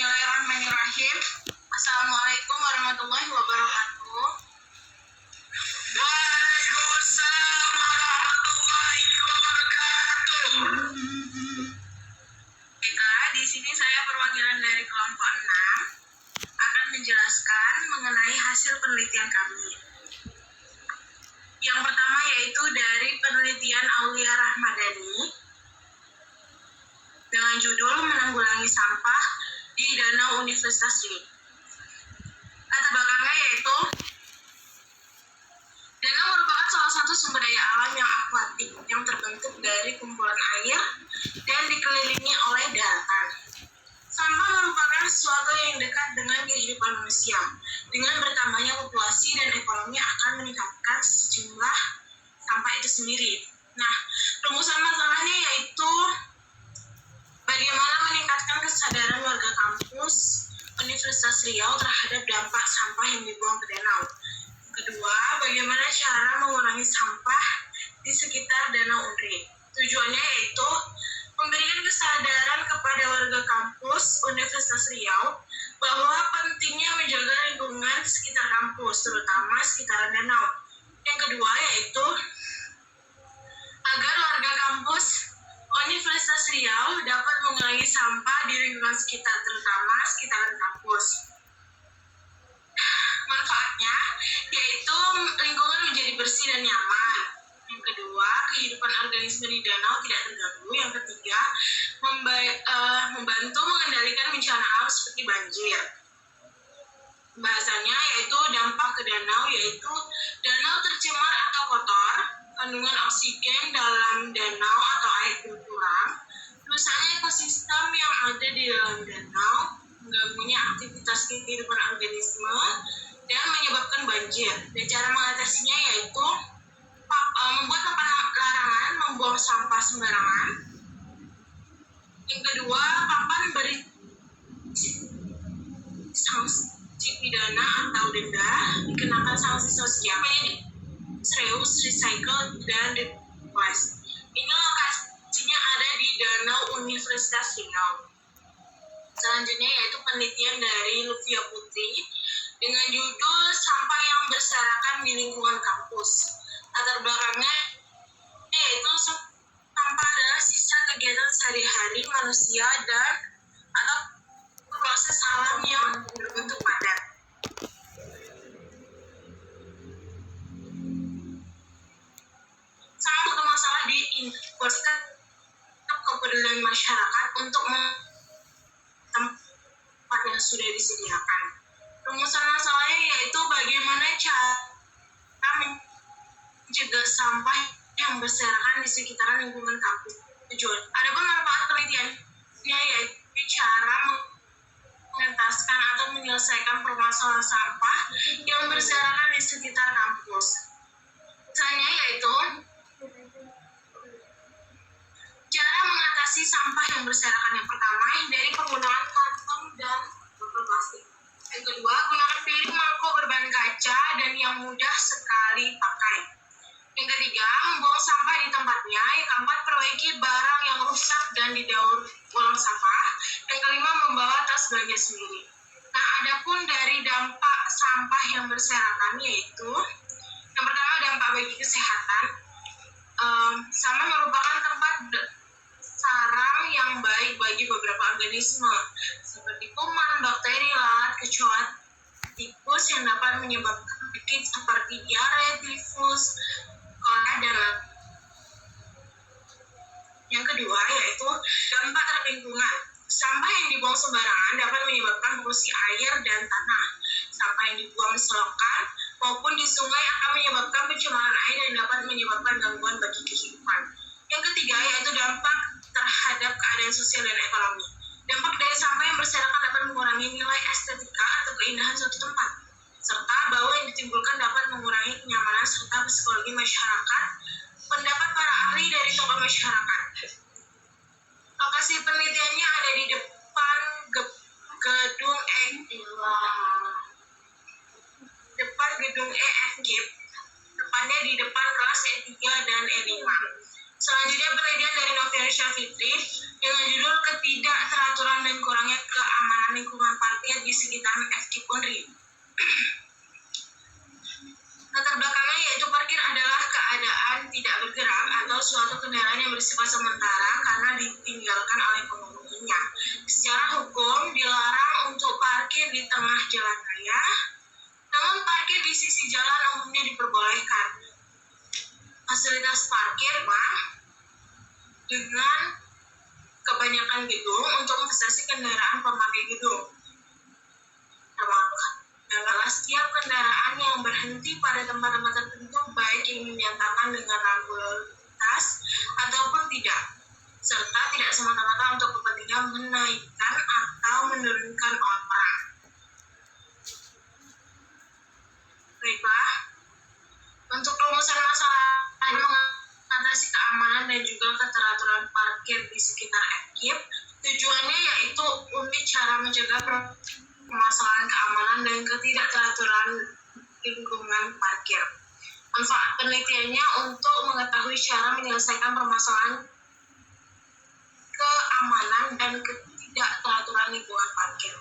Bismillahirrahmanirrahim. Assalamualaikum warahmatullahi wabarakatuh. Waalaikumsalam warahmatullahi wabarakatuh. Di sini saya perwakilan dari kelompok 6 akan menjelaskan mengenai hasil penelitian kami. Yang pertama yaitu dari penelitian Aulia Rahmadani dengan judul menanggulangi sampah di Danau Universitas Riau. Latar belakangnya yaitu danau merupakan salah satu sumber daya alam yang akuatik yang terbentuk dari kumpulan air dan dikelilingi oleh daratan. Sampah merupakan sesuatu yang dekat dengan kehidupan manusia. Dengan bertambahnya populasi dan ekonomi akan meningkatkan sejumlah sampah itu sendiri. Nah, rumusan masalahnya yaitu bagaimana meningkatkan kesadaran warga kampus Universitas Riau terhadap dampak sampah yang dibuang ke danau. Kedua, bagaimana cara mengurangi sampah di sekitar Danau Unri. Tujuannya yaitu memberikan kesadaran kepada warga kampus Universitas Riau bahwa pentingnya menjaga lingkungan sekitar kampus, terutama sekitaran danau. Yang kedua yaitu agar warga kampus Universitas Riau dapat mengurangi sampah di lingkungan sekitar, terutama sekitaran kampus. Manfaatnya yaitu lingkungan menjadi bersih dan nyaman. Yang kedua, kehidupan organisme di danau tidak terganggu. Yang ketiga, membantu mengendalikan bencana alam seperti banjir. Bahasanya yaitu dampak ke danau, yaitu danau tercemar atau kotor, kandungan oksigen dalam danau atau air berkurang, rusaknya ekosistem yang ada di dalam danau, mengganggunya aktivitas kehidupan organisme, dan menyebabkan banjir. Dan cara mengatasinya yaitu membuat papan larangan membuang sampah sembarangan. Yang kedua, papan sanksi pidana atau denda, dikenakan sanksi sosial, reuse, recycle, dan replace. Ini lokasinya ada di Danau Universitas Riau. Selanjutnya yaitu penelitian dari Luvia Putri dengan judul sampah yang berserakan di lingkungan kampus. Latar belakangnya yaitu sampah adalah sisa kegiatan sehari-hari manusia dan atau proses alam yang berbentuk padat. Sangat bermasalah di infokan kepedulian masyarakat untuk tempat yang sudah disediakan. Rumusan masalahnya yaitu bagaimana cara mencegah sampah yang berserakan di sekitaran lingkungan kampus. Tujuan. Adapun manfaat penelitiannya yaitu cara mengentaskan atau menyelesaikan permasalahan sampah yang berserakan di sekitar kampus. Misalnya yaitu cara mengatasi sampah yang berserakan. Yang pertama, hindari penggunaan kantong dan botol plastik. Yang kedua, gunakan piring mangkok berbahan kaca dan yang mudah sekali pakai. Yang ketiga, membuang sampah di tempatnya. Yang keempat, perbaiki barang yang rusak dan didaur ulang sampah. Yang kelima, membawa tas belanja sendiri. Nah, adapun dari dampak sampah yang berserakan yaitu yang pertama, dampak bagi kesehatan. Sampah merupakan tempat sarang yang baik bagi beberapa organisme seperti kuman, bakteri, lalat, kecoa, tikus yang dapat menyebabkan penyakit seperti diare, tifus, kolera, dan yang kedua yaitu dampak terhadap lingkungan. Sampah yang dibuang sembarangan dapat menyebabkan polusi air dan tanah. Sampah yang dibuang di selokan maupun di sungai akan menyebabkan pencemaran air dan dapat menyebabkan gangguan bagi kehidupan. Yang ketiga yaitu dampak terhadap keadaan sosial dan ekonomi. Dampak dari sampah yang berserakan dapat mengurangi nilai estetika atau keindahan suatu tempat, serta bau yang ditimbulkan dapat mengurangi kenyamanan serta psikologi masyarakat. Pendapat para ahli dari tokoh masyarakat. Lokasi penelitiannya ada di depan gedung EFGIP, tepatnya di depan kelas E3 dan E5. Selanjutnya penelitian dari Noviana Syafitri dengan judul ketidakteraturan dan kurangnya keamanan lingkungan fasilitas parkir dengan kebanyakan gedung untuk investasi kendaraan pemakai gedung. Adalah setiap kendaraan yang berhenti pada tempat-tempat tertentu, baik yang dinyatakan dengan lampu lintas ataupun tidak, serta tidak semata-mata untuk kepentingan menaikkan atau menurunkan orang. Baiklah, untuk rumusan masalah mengatasi keamanan dan juga keteraturan parkir di sekitar FKIP, tujuannya yaitu untuk cara mencegah permasalahan keamanan dan ketidakteraturan lingkungan parkir. Manfaat penelitiannya untuk mengetahui cara menyelesaikan permasalahan keamanan dan ketidakteraturan lingkungan parkir.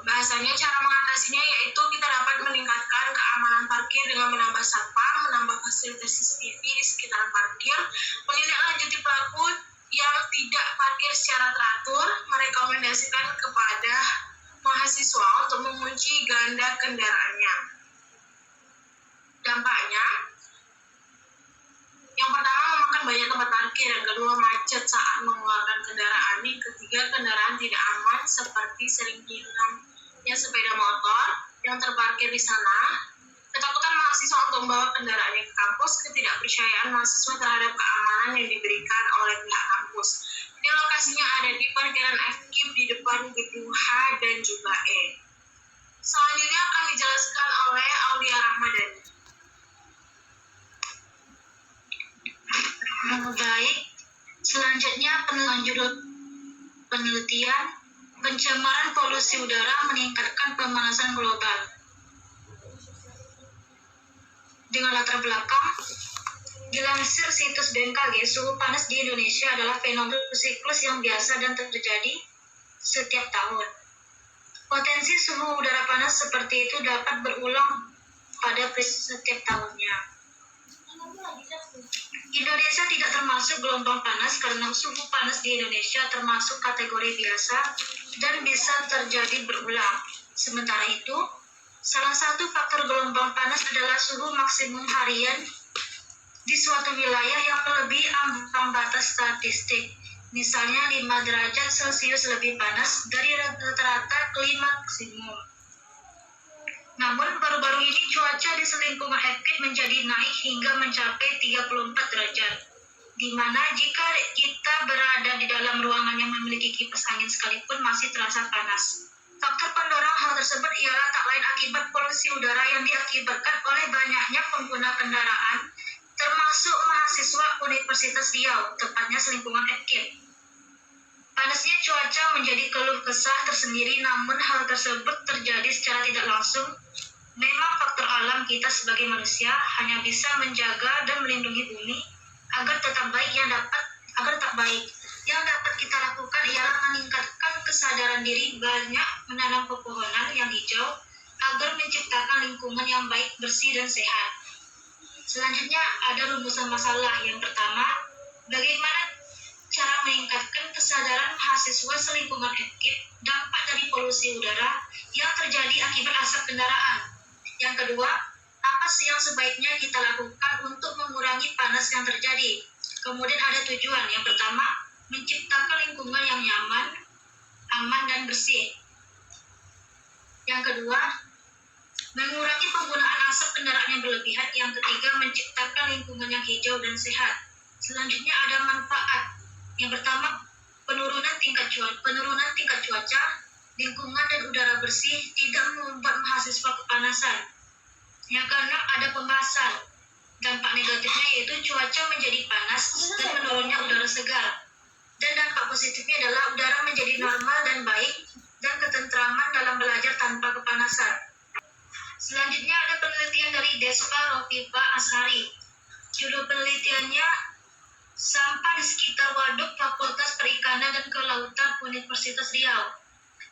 Bahasanya cara mengatasinya yaitu kita dapat meningkatkan keamanan parkir dengan menambah satpam, menambah fasilitas CCTV di sekitaran parkir, menindaklanjuti pelaku yang tidak parkir secara teratur, merekomendasikan kepada mahasiswa untuk mengunci ganda kendaraannya. Dampaknya, yang pertama memakan banyak tempat parkir, yang kedua macet saat mengeluarkan kendaraan, yang ketiga kendaraan tidak aman seperti sering hilangnya sepeda motor yang terparkir di sana, ketakutan mahasiswa untuk membawa kendaraannya ke kampus, ketidakpercayaan mahasiswa terhadap keamanan yang diberikan oleh pihak kampus. Ini lokasinya ada di parkiran FKIP di depan gedung H dan juga E. Selanjutnya akan dijelaskan oleh Aulia Rahmadani. Baik, selanjutnya penelitian pencemaran polusi udara meningkatkan pemanasan global. Dengan latar belakang, dilansir situs BMKG, suhu panas di Indonesia adalah fenomena siklus yang biasa dan terjadi setiap tahun. Potensi suhu udara panas seperti itu dapat berulang pada setiap tahunnya. Indonesia tidak termasuk gelombang panas karena suhu panas di Indonesia termasuk kategori biasa dan bisa terjadi berulang. Sementara itu, salah satu faktor gelombang panas adalah suhu maksimum harian di suatu wilayah yang melebihi ambang batas statistik. Misalnya 5 derajat Celcius lebih panas dari rata-rata klima maksimum. Namun baru-baru ini cuaca di selingkungan FKIP menjadi naik hingga mencapai 34 derajat. Di mana jika kita berada di dalam ruangan yang memiliki kipas angin sekalipun masih terasa panas. Faktor pendorong hal tersebut ialah tak lain akibat polusi udara yang diakibatkan oleh banyaknya pengguna kendaraan, termasuk mahasiswa Universitas Riau, tepatnya selingkungan FKIP. Panasnya cuaca menjadi keluh kesah tersendiri, namun hal tersebut terjadi secara tidak langsung. Memang faktor alam kita sebagai manusia hanya bisa menjaga dan melindungi bumi agar tetap baik Yang dapat kita lakukan ialah meningkatkan kesadaran diri, banyak menanam pepohonan yang hijau agar menciptakan lingkungan yang baik, bersih, dan sehat. Selanjutnya ada rumusan masalah. Yang pertama, bagaimana cara meningkatkan kesadaran mahasiswa selingkungan FKIP dampak dari polusi udara yang terjadi akibat asap kendaraan. Yang kedua, apa sih yang sebaiknya kita lakukan untuk mengurangi panas yang terjadi? Kemudian ada tujuan. Yang pertama, menciptakan lingkungan yang nyaman, aman, dan bersih. Yang kedua, mengurangi penggunaan asap kendaraan yang berlebihan. Yang ketiga, menciptakan lingkungan yang hijau dan sehat. Selanjutnya ada manfaat. Yang pertama, penurunan tingkat cuaca, lingkungan dan udara bersih tidak membuat mahasiswa kepanasan. Yang keenam ada pembahasan. Dampak negatifnya yaitu cuaca menjadi panas dan menurunnya udara segar. Dan dampak positifnya adalah udara menjadi normal dan baik dan ketentraman dalam belajar tanpa kepanasan. Selanjutnya ada penelitian dari Despa Rofifa Ashari. Judul penelitiannya Sampah di sekitar waduk Fakultas Perikanan dan Kelautan Universitas Riau.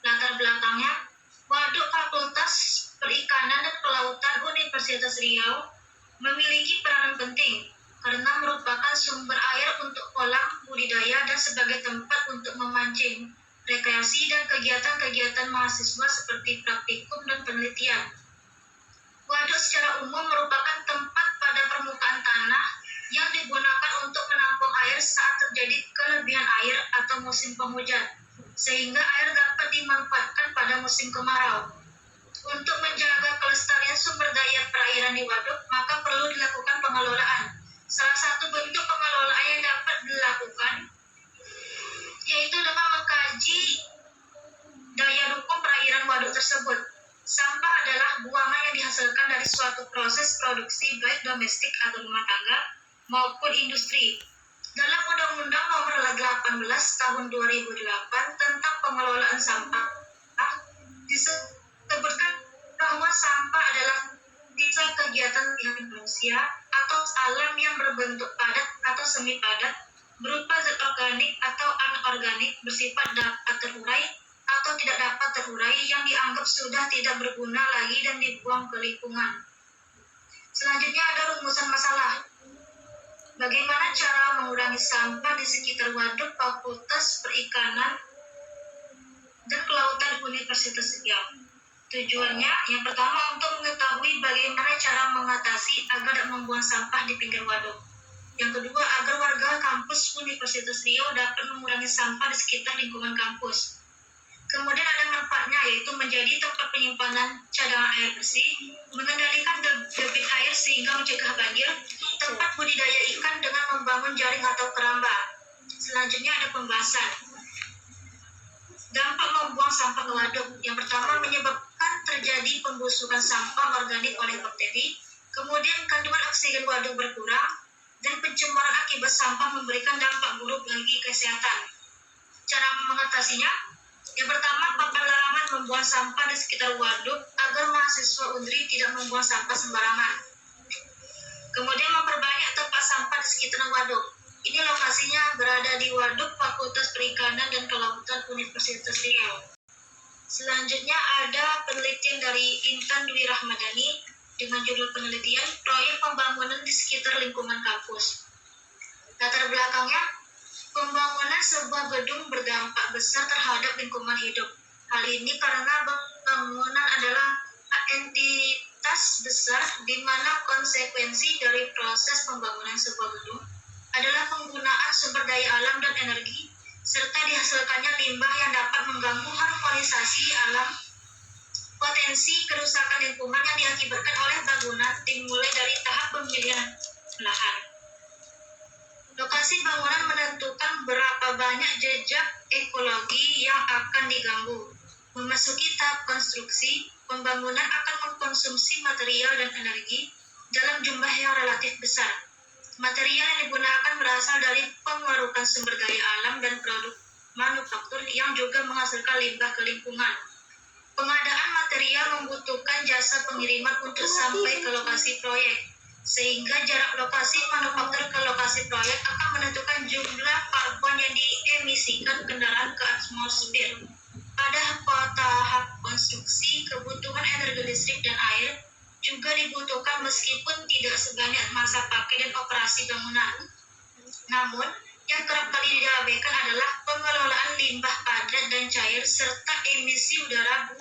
Latar belakangnya, waduk Fakultas Perikanan dan Kelautan Universitas Riau memiliki peranan penting karena merupakan sumber air untuk kolam budidaya dan sebagai tempat untuk memancing, rekreasi, dan kegiatan-kegiatan mahasiswa seperti praktikum dan penelitian. Waduk secara umum merupakan tempat pada permukaan tanah yang digunakan untuk menampung air saat terjadi kelebihan air atau musim penghujan, sehingga air dapat dimanfaatkan pada musim kemarau. Untuk menjaga kelestarian sumber daya perairan di waduk, maka perlu dilakukan pengelolaan. Salah satu bentuk pengelolaan yang dapat dilakukan yaitu dengan mengkaji daya dukung perairan waduk tersebut. Sampah adalah buangan yang dihasilkan dari suatu proses produksi baik domestik atau rumah tangga maupun industri. Dalam Undang-Undang Nomor 18 Tahun 2008 tentang pengelolaan sampah, disebutkan bahwa sampah adalah sisa kegiatan manusia atau alam yang berbentuk padat atau semi padat, berupa zat organik atau anorganik, bersifat dapat terurai atau tidak dapat terurai, yang dianggap sudah tidak berguna lagi dan dibuang ke lingkungan. Selanjutnya ada rumusan masalah. Bagaimana cara mengurangi sampah di sekitar waduk, Fakultas Perikanan dan Kelautan Universitas Riau? Tujuannya, yang pertama untuk mengetahui bagaimana cara mengatasi agar tidak membuang sampah di pinggir waduk. Yang kedua, agar warga kampus Universitas Riau dapat mengurangi sampah di sekitar lingkungan kampus. Kemudian ada manfaatnya, yaitu menjadi tempat penyimpanan cadangan air bersih, mengendalikan debit air sehingga mencegah banjir, tempat budidaya ikan dengan membangun jaring atau keramba. Selanjutnya ada pembahasan. Dampak membuang sampah ke waduk. Yang pertama, menyebabkan terjadi pembusukan sampah organik oleh bakteri, kemudian kandungan oksigen waduk berkurang, dan pencemaran akibat sampah memberikan dampak buruk bagi kesehatan. Cara mengatasinya, yang pertama, papan larangan membuang sampah di sekitar waduk agar mahasiswa UNRI tidak membuang sampah sembarangan. Kemudian memperbanyak tempat sampah di sekitar waduk. Ini lokasinya berada di Waduk Fakultas Perikanan dan Kelautan Universitas Riau. Selanjutnya ada penelitian dari Intan Dwi Rahmadani dengan judul penelitian Proyek Pembangunan di Sekitar Lingkungan Kampus. Latar belakangnya, pembangunan sebuah gedung berdampak besar terhadap lingkungan hidup. Hal ini karena bangunan adalah entitas besar di mana konsekuensi dari proses pembangunan sebuah gedung adalah penggunaan sumber daya alam dan energi, serta dihasilkannya limbah yang dapat mengganggu harmonisasi alam. Potensi kerusakan lingkungan yang diakibatkan oleh bangunan dimulai dari tahap pemilihan lahan. Lokasi bangunan menentukan berapa banyak jejak ekologi yang akan diganggu. Memasuki tahap konstruksi, pembangunan akan mengkonsumsi material dan energi dalam jumlah yang relatif besar. Material yang digunakan berasal dari pengerukan sumber daya alam dan produk manufaktur yang juga menghasilkan limbah ke lingkungan. Pengadaan material membutuhkan jasa pengiriman untuk sampai ke lokasi proyek, sehingga jarak lokasi manufaktur ke lokasi proyek akan menentukan jumlah karbon yang diemisikan kendaraan ke atmosfer. Pada tahap konstruksi, kebutuhan energi listrik dan air juga dibutuhkan meskipun tidak sebanyak masa pakai dan operasi bangunan. Namun, yang kerap kali diabaikan adalah pengelolaan limbah padat dan cair serta emisi udara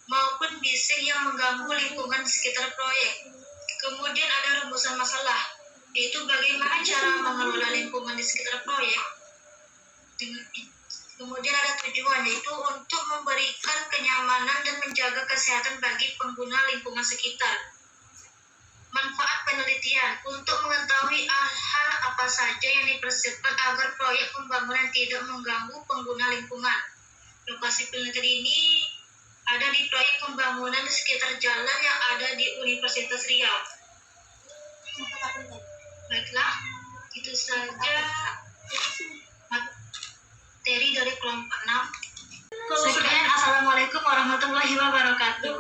maupun bising yang mengganggu lingkungan di sekitar proyek. Kemudian ada rumusan masalah, yaitu bagaimana cara mengelola lingkungan di sekitar proyek. Kemudian ada tujuan, yaitu untuk memberikan kenyamanan dan menjaga kesehatan bagi pengguna lingkungan sekitar. Manfaat penelitian, untuk mengetahui hal apa saja yang dipersiapkan agar proyek pembangunan tidak mengganggu pengguna lingkungan. Lokasi penelitian ini ada di proyek pembangunan di sekitar jalan yang ada di Universitas Riau. Baiklah, itu saja materi dari kelompok 6. Sekian, Assalamualaikum warahmatullahi wabarakatuh.